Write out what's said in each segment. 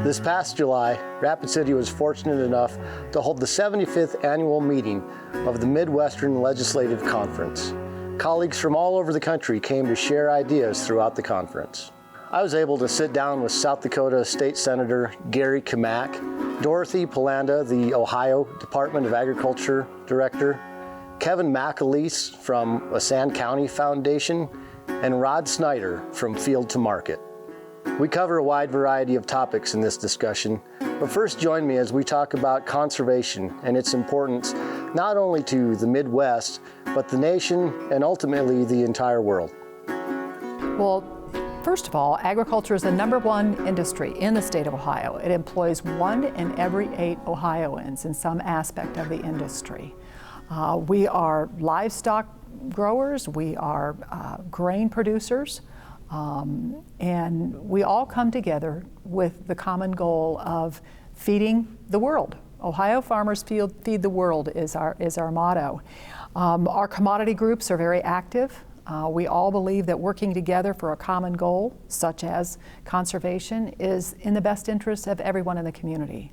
This past July, Rapid City was fortunate enough to hold the 75th annual meeting of the Midwestern Legislative Conference. Colleagues from all over the country came to share ideas throughout the conference. I was able to sit down with South Dakota State Senator Gary Kamak, Dorothy Polanda, the Ohio Department of Agriculture Director, Kevin McAleese from Asan County Foundation, and Rod Snyder from Field to Market. We cover a wide variety of topics in this discussion, but first join me as we talk about conservation and its importance not only to the Midwest, but the nation and ultimately the entire world. Well, first of all, agriculture is the #1 industry in the state of Ohio. It employs 1 in every 8 Ohioans in some aspect of the industry. We are livestock growers, we are grain producers, and we all come together with the common goal of feeding the world. Ohio Farmers Feed the World is our motto. Our commodity groups are very active. We all believe that working together for a common goal, such as conservation, is in the best interest of everyone in the community.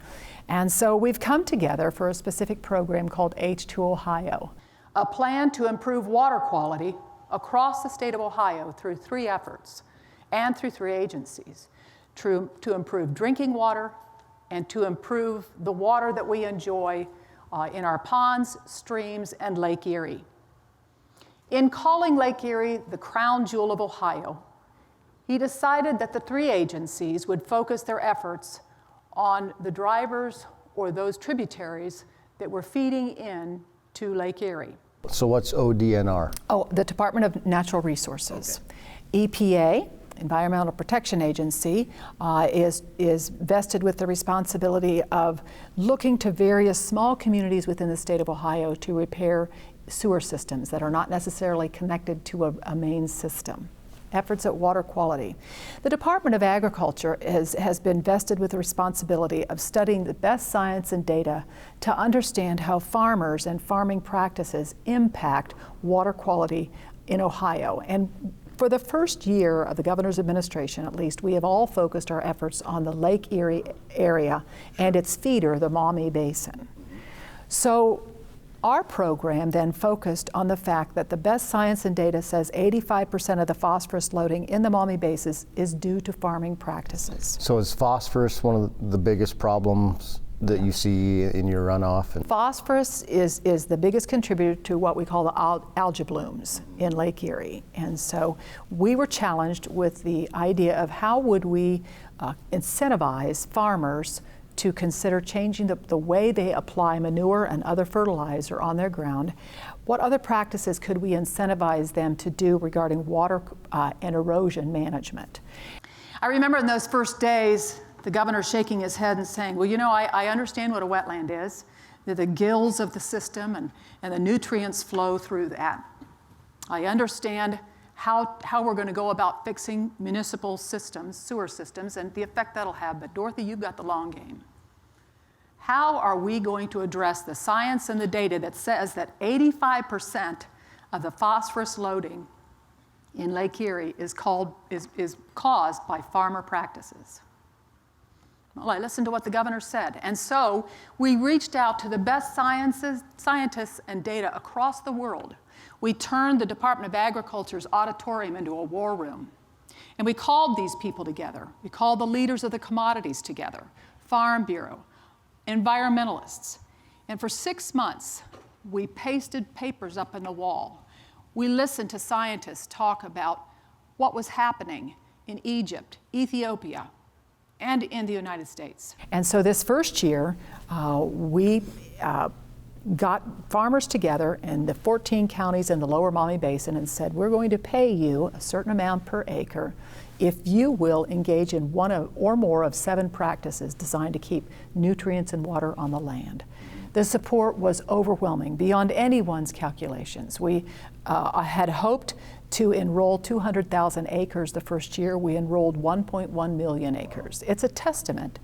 And so we've come together for a specific program called H2 Ohio, a plan to improve water quality across the state of Ohio through 3 efforts and through 3 agencies, to improve drinking water and to improve the water that we enjoy in our ponds, streams, and Lake Erie. In calling Lake Erie the crown jewel of Ohio, he decided that the 3 agencies would focus their efforts on the drivers or those tributaries that were feeding in to Lake Erie. So what's ODNR? Oh, the Department of Natural Resources. Okay. EPA, Environmental Protection Agency, is vested with the responsibility of looking to various small communities within the state of Ohio to repair sewer systems that are not necessarily connected to a main system. Efforts at water quality. The Department of Agriculture has been vested with the responsibility of studying the best science and data to understand how farmers and farming practices impact water quality in Ohio. And for the first year of the governor's administration, at least, we have all focused our efforts on the Lake Erie area and its feeder, the Maumee Basin. So our program then focused on the fact that the best science and data says 85% of the phosphorus loading in the Maumee Basin is due to farming practices. So is phosphorus one of the biggest problems that you see in your runoff? Phosphorus is the biggest contributor to what we call the algae blooms in Lake Erie. And so we were challenged with the idea of how would we incentivize farmers to consider changing the way they apply manure and other fertilizer on their ground. What other practices could we incentivize them to do regarding water and erosion management? I remember in those first days, the governor shaking his head and saying, well, you know, I understand what a wetland is. They're the gills of the system and the nutrients flow through that. I understand how we're going to go about fixing municipal systems, sewer systems, and the effect that'll have. But Dorothy, you've got the long game. How are we going to address the science and the data that says that 85% of the phosphorus loading in Lake Erie is caused by farmer practices? Well, I listened to what the governor said. And so we reached out to the best scientists and data across the world. We turned the Department of Agriculture's auditorium into a war room. And we called these people together. We called the leaders of the commodities together, Farm Bureau, environmentalists. And for 6 months, we pasted papers up on the wall. We listened to scientists talk about what was happening in Egypt, Ethiopia, and in the United States. And so this first year, we got farmers together in the 14 counties in the lower Maumee Basin and said, we're going to pay you a certain amount per acre if you will engage in one or more of 7 practices designed to keep nutrients and water on the land. The support was overwhelming, beyond anyone's calculations. We had hoped to enroll 200,000 acres the first year. We enrolled 1.1 million acres. It's a testament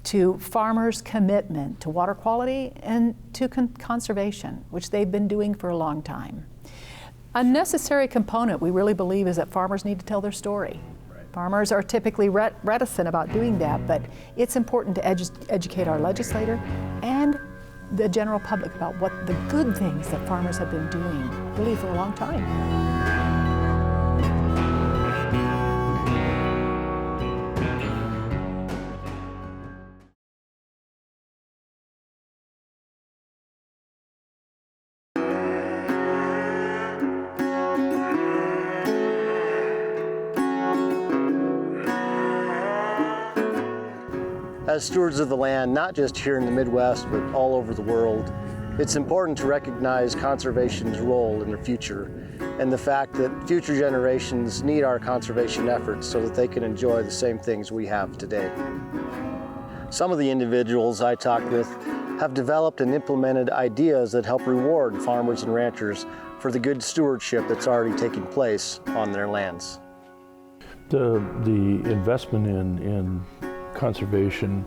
to farmers' commitment to water quality and to conservation, which they've been doing for a long time. A necessary component, we really believe, is that farmers need to tell their story. Right. Farmers are typically reticent about doing that, but it's important to educate our legislator and the general public about what the good things that farmers have been doing really for a long time. As stewards of the land, not just here in the Midwest, but all over the world, it's important to recognize conservation's role in the future and the fact that future generations need our conservation efforts so that they can enjoy the same things we have today. Some of the individuals I talked with have developed and implemented ideas that help reward farmers and ranchers for the good stewardship that's already taking place on their lands. The investment in conservation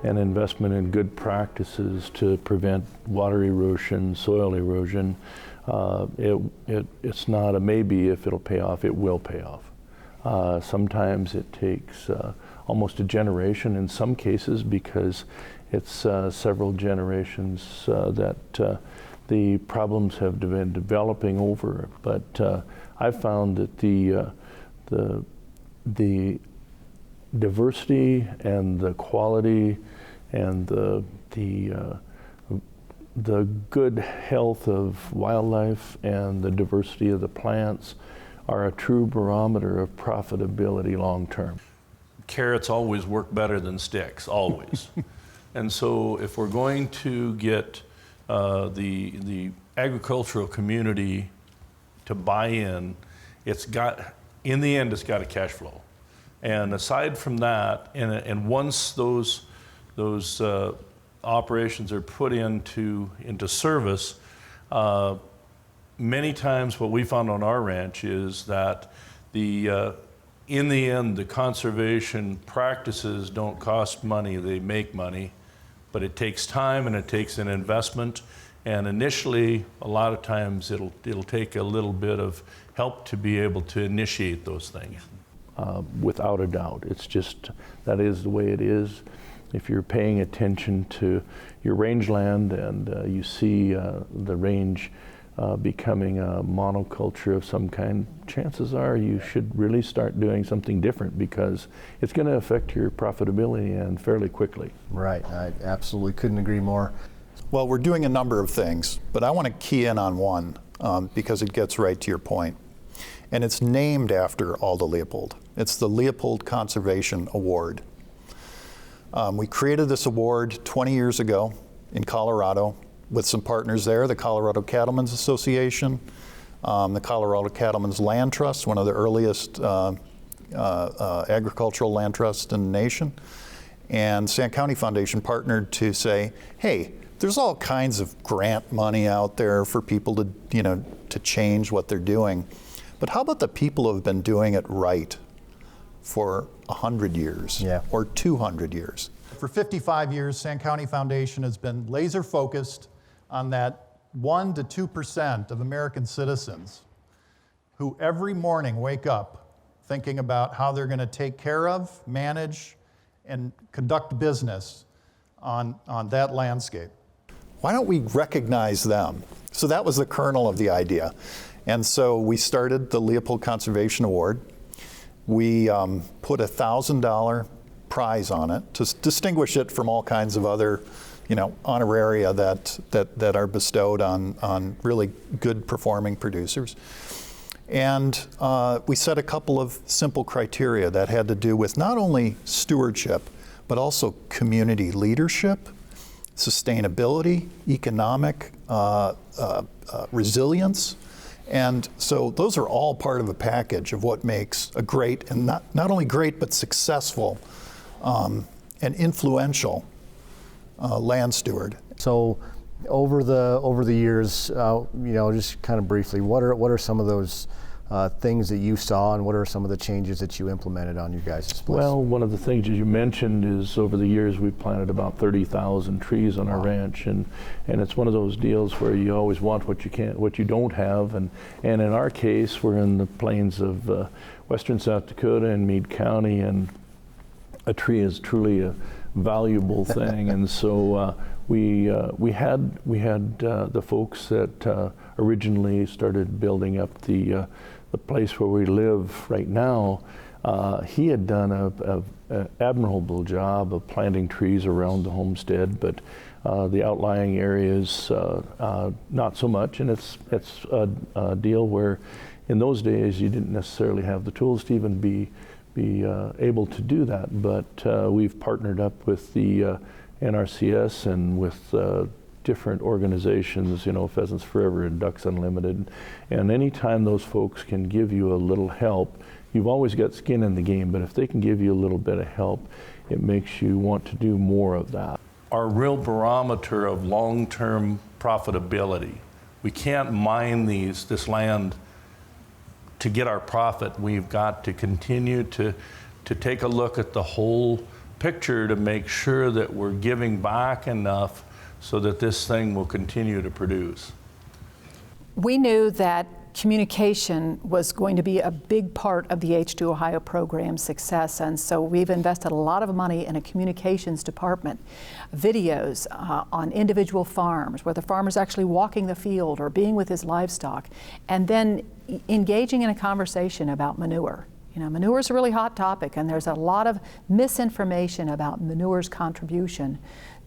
and investment in good practices to prevent water erosion, soil erosion, it's not a maybe if it'll pay off, it will pay off. Sometimes it takes almost a generation in some cases because it's several generations that the problems have been developing over. But I've found that the diversity and the quality and the good health of wildlife and the diversity of the plants are a true barometer of profitability long term. Carrots always work better than sticks, always. And so if we're going to get the agricultural community to buy in, in the end, it's got a cash flow. And aside from that, and once those operations are put into service, many times what we found on our ranch is that in the end, the conservation practices don't cost money, they make money, but it takes time and it takes an investment. And initially, a lot of times it'll take a little bit of help to be able to initiate those things. Without a doubt. It's just, that is the way it is. If you're paying attention to your rangeland and you see the range becoming a monoculture of some kind, chances are you should really start doing something different because it's going to affect your profitability and fairly quickly. Right, I absolutely couldn't agree more. Well, we're doing a number of things, but I want to key in on one because it gets right to your point. And it's named after Alda Leopold. It's the Leopold Conservation Award. We created this award 20 years ago in Colorado with some partners there, the Colorado Cattlemen's Association, the Colorado Cattlemen's Land Trust, one of the earliest agricultural land trusts in the nation, and Sand County Foundation partnered to say, hey, there's all kinds of grant money out there for people to change what they're doing. But how about the people who have been doing it right for 100 years or 200 years? For 55 years, Sand County Foundation has been laser focused on that 1% to 2% of American citizens who every morning wake up thinking about how they're going to take care of, manage, and conduct business on that landscape. Why don't we recognize them? So that was the kernel of the idea. And so we started the Leopold Conservation Award. We put a $1,000 prize on it to distinguish it from all kinds of other, honoraria that are bestowed on really good performing producers. And we set a couple of simple criteria that had to do with not only stewardship, but also community leadership, sustainability, economic resilience. And so those are all part of a package of what makes a great, and not only great, but successful and influential land steward. So over the years, just kind of briefly, what are some of those things that you saw, and what are some of the changes that you implemented on your guys' place? Well, one of the things that you mentioned is over the years we've planted about 30,000 trees on our ranch, and it's one of those deals where you always want what you don't have, and in our case we're in the plains of western South Dakota and Meade County, and a tree is truly a valuable thing, and so we had the folks that originally started building up the place where we live right now. He had done an admirable job of planting trees around the homestead, but the outlying areas not so much, and it's a deal where in those days you didn't necessarily have the tools to even be able to do that, but we've partnered up with the NRCS and with different organizations, Pheasants Forever and Ducks Unlimited, and anytime those folks can give you a little help, you've always got skin in the game, but if they can give you a little bit of help, it makes you want to do more of that. Our real barometer of long-term profitability. We can't mine this land to get our profit. We've got to continue to take a look at the whole picture to make sure that we're giving back enough so that this thing will continue to produce. We knew that communication was going to be a big part of the H2 Ohio program's success, and so we've invested a lot of money in a communications department, videos on individual farms where the farmer's actually walking the field or being with his livestock, and then engaging in a conversation about manure. Manure is a really hot topic, and there's a lot of misinformation about manure's contribution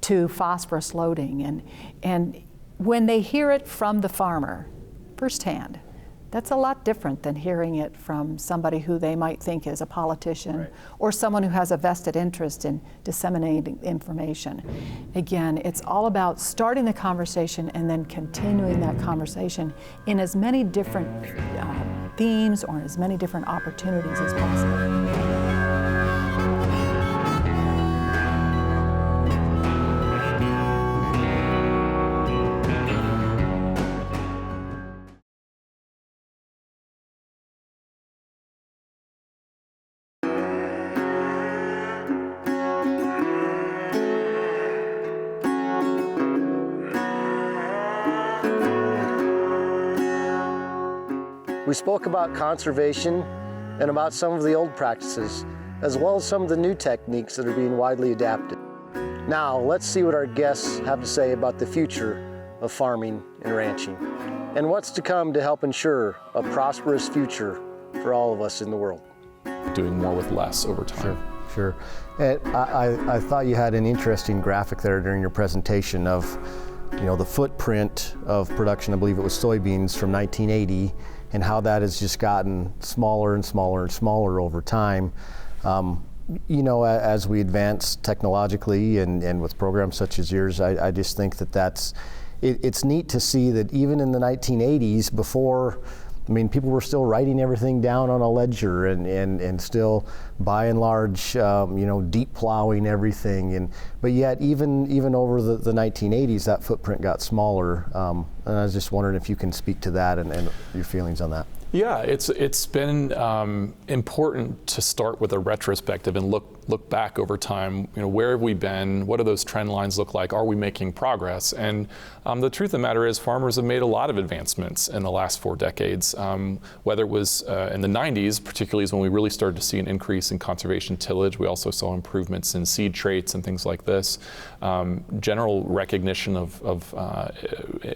to phosphorus loading, and when they hear it from the farmer firsthand, that's a lot different than hearing it from somebody who they might think is a politician, right, or someone who has a vested interest in disseminating information. Again, it's all about starting the conversation and then continuing that conversation in as many different themes or as many different opportunities as possible. We spoke about conservation and about some of the old practices, as well as some of the new techniques that are being widely adapted. Now, let's see what our guests have to say about the future of farming and ranching, and what's to come to help ensure a prosperous future for all of us in the world. Doing more with less over time. Sure. And I thought you had an interesting graphic there during your presentation of, the footprint of production, I believe it was soybeans from 1980, and how that has just gotten smaller and smaller and smaller over time. As we advance technologically and with programs such as yours, I just think it's neat to see that even in the 1980s, before, people were still writing everything down on a ledger and still, by and large, deep plowing everything. But yet, even over the 1980s, that footprint got smaller. And I was just wondering if you can speak to that and your feelings on that. Yeah, it's been important to start with a retrospective and look back over time. Where have we been? What do those trend lines look like? Are we making progress? And the truth of the matter is, farmers have made a lot of advancements in the last 4 decades. Whether it was in the 90s, particularly is when we really started to see an increase in conservation tillage. We also saw improvements in seed traits and things like this. General recognition of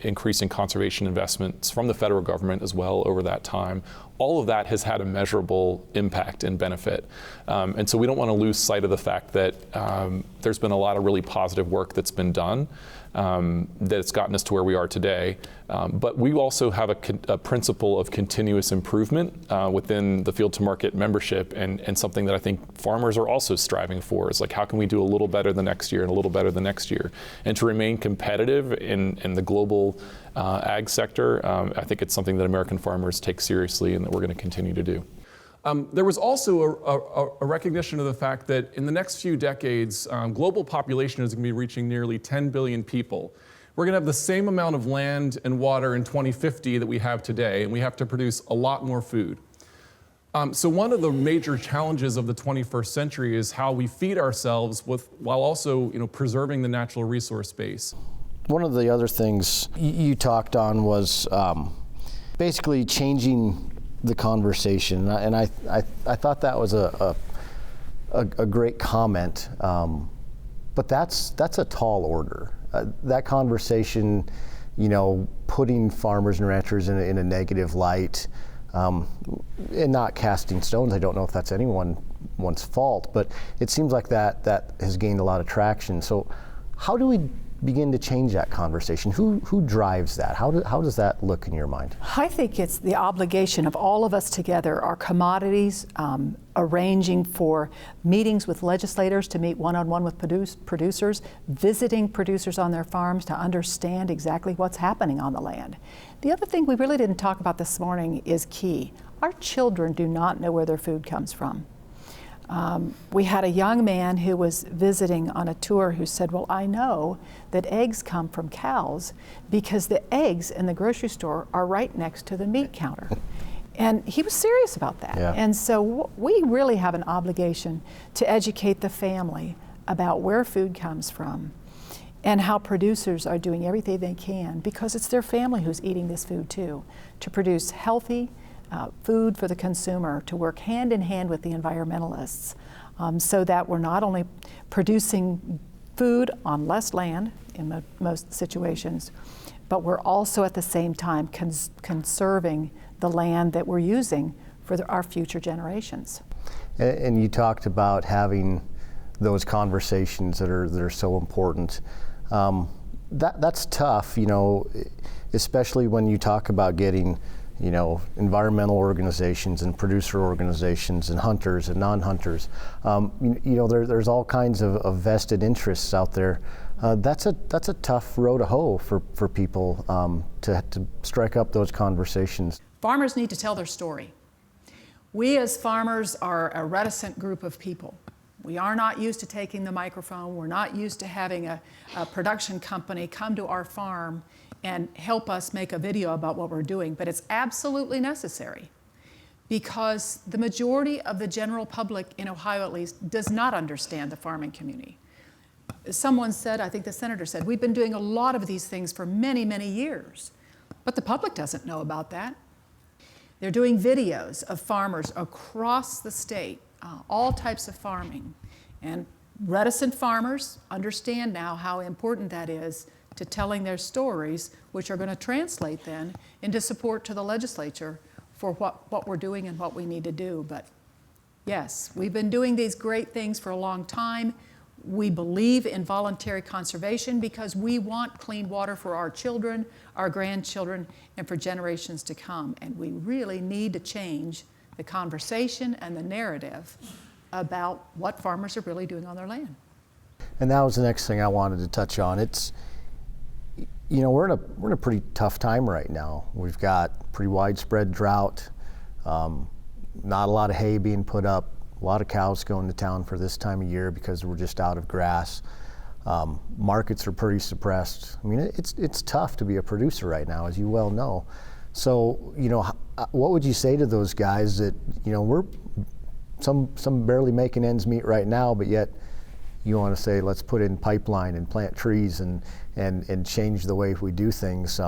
increasing conservation investments from the federal government as well over that time. All of that has had a measurable impact and benefit. And so we don't want to lose sight of the fact that there's been a lot of really positive work that's been done, that's gotten us to where we are today. But we also have a principle of continuous improvement within the Field to Market membership, and something that I think farmers are also striving for is like, how can we do a little better the next year and a little better the next year? And to remain competitive in the global ag sector, I think it's something that American farmers take seriously and that we're going to continue to do. There was also a recognition of the fact that in the next few decades, global population is going to be reaching nearly 10 billion people. We're going to have the same amount of land and water in 2050 that we have today, and we have to produce a lot more food. So one of the major challenges of the 21st century is how we feed ourselves while also, preserving the natural resource base. One of the other things you talked on was basically changing the conversation, and I thought that was a great comment, but that's a tall order. That conversation, putting farmers and ranchers in a negative light, and not casting stones. I don't know if that's anyone's fault, but it seems like that has gained a lot of traction. So how do we begin to change that conversation? Who drives that? How does that look in your mind? I think it's the obligation of all of us together, our commodities, arranging for meetings with legislators to meet one-on-one with producers, visiting producers on their farms to understand exactly what's happening on the land. The other thing we really didn't talk about this morning is key. Our children do not know where their food comes from. We had a young man who was visiting on a tour who said, well, I know that eggs come from cows because the eggs in the grocery store are right next to the meat counter. And he was serious about that. Yeah. And so we really have an obligation to educate the family about where food comes from and how producers are doing everything they can, because it's their family who's eating this food too, to produce healthy food for the consumer, to work hand in hand with the environmentalists, so that we're not only producing food on less land in most situations, but we're also at the same time conserving the land that we're using for our future generations. And you talked about having those conversations that are so important. That's tough, especially when you talk about getting environmental organizations and producer organizations and hunters and non-hunters. There's all kinds of vested interests out there. That's a tough row to hoe for people to strike up those conversations. Farmers need to tell their story. We as farmers are a reticent group of people. We are not used to taking the microphone. We're not used to having a production company come to our farm and help us make a video about what we're doing, but it's absolutely necessary because the majority of the general public in Ohio at least does not understand the farming community. Someone said, I think the senator said, we've been doing a lot of these things for many, many years, but the public doesn't know about that. They're doing videos of farmers across the state, all types of farming, and reticent farmers understand now how important that is to telling their stories, which are going to translate then into support to the legislature for what we're doing and what we need to do. But yes, we've been doing these great things for a long time. We believe in voluntary conservation because we want clean water for our children, our grandchildren, and for generations to come. And we really need to change the conversation and the narrative about what farmers are really doing on their land. And that was the next thing I wanted to touch on. We're in a pretty tough time right now. We've got pretty widespread drought, not a lot of hay being put up, a lot of cows going to town for this time of year because we're just out of grass. Markets are pretty suppressed. I mean, it's tough to be a producer right now, as you well know. So, what would you say to those guys that, we're some barely making ends meet right now, but yet you want to say, let's put in pipeline and plant trees and change the way we do things.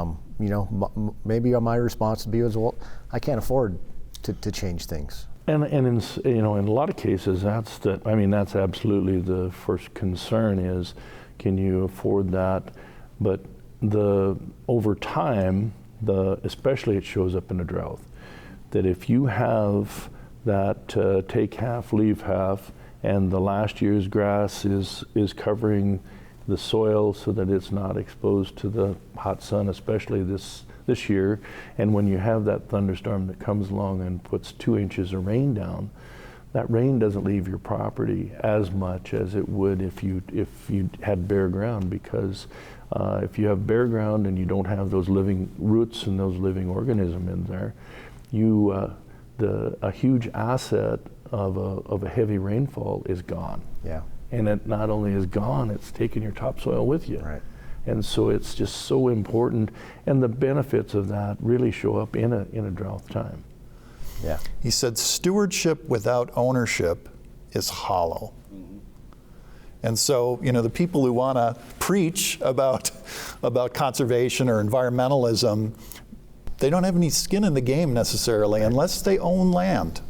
Maybe my response would be, well, I can't afford to change things. And in a lot of cases, that's absolutely the first concern is, can you afford that? But over time, especially it shows up in a drought, that if you have that take half, leave half, and the last year's grass is covering the soil so that it's not exposed to the hot sun, especially this year. And when you have that thunderstorm that comes along and puts 2 inches of rain down, that rain doesn't leave your property as much as it would if you had bare ground, because if you have bare ground and you don't have those living roots and those living organisms in there, a huge asset of a heavy rainfall is gone. Yeah. And it not only is gone, it's taken your topsoil with you. Right. And so it's just so important, and the benefits of that really show up in a drought time. Yeah. He said, stewardship without ownership is hollow. And so, the people who want to preach about conservation or environmentalism, they don't have any skin in the game necessarily unless they own land.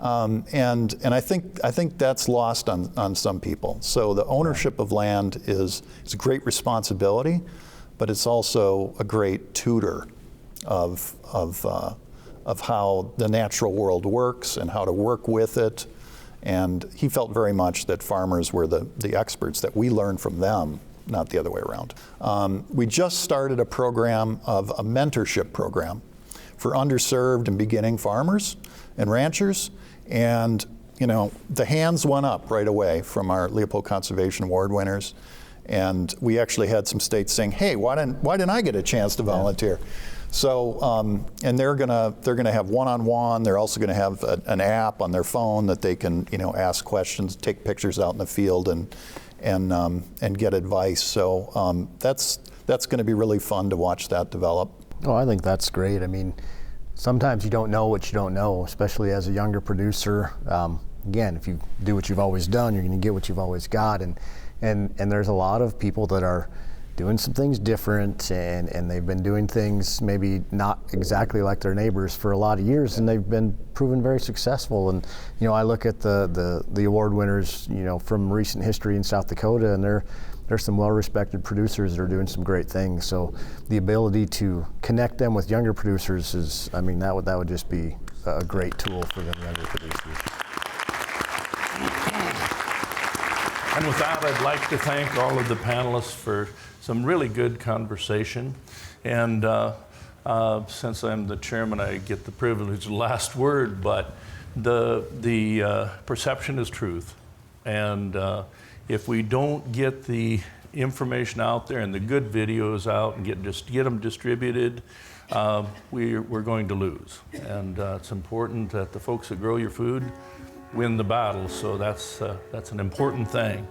And I think that's lost on some people. So the ownership of land is a great responsibility, but it's also a great tutor of how the natural world works and how to work with it. And he felt very much that farmers were the experts, that we learn from them, not the other way around. We just started a program of a mentorship program for underserved and beginning farmers and ranchers. And, the hands went up right away from our Leopold Conservation Award winners. And we actually had some states saying, hey, why didn't I get a chance to volunteer? So, and they're gonna have one-on-one. They're also gonna have an app on their phone that they can, ask questions, take pictures out in the field, and get advice. So that's gonna be really fun to watch that develop. Oh, I think that's great. I mean, sometimes you don't know what you don't know, especially as a younger producer. Again, if you do what you've always done, you're gonna get what you've always got. And there's a lot of people that are doing some things different, and they've been doing things maybe not exactly like their neighbors for a lot of years, and they've been proven very successful. And I look at the award winners, from recent history in South Dakota, and there's some well-respected producers that are doing some great things. So the ability to connect them with younger producers is, that would just be a great tool for them younger producers. And with that, I'd like to thank all of the panelists for some really good conversation. And since I'm the chairman, I get the privilege of the last word, but the perception is truth. And if we don't get the information out there and the good videos out and get them distributed, we're going to lose. And it's important that the folks that grow your food win the battle, so that's an important thing.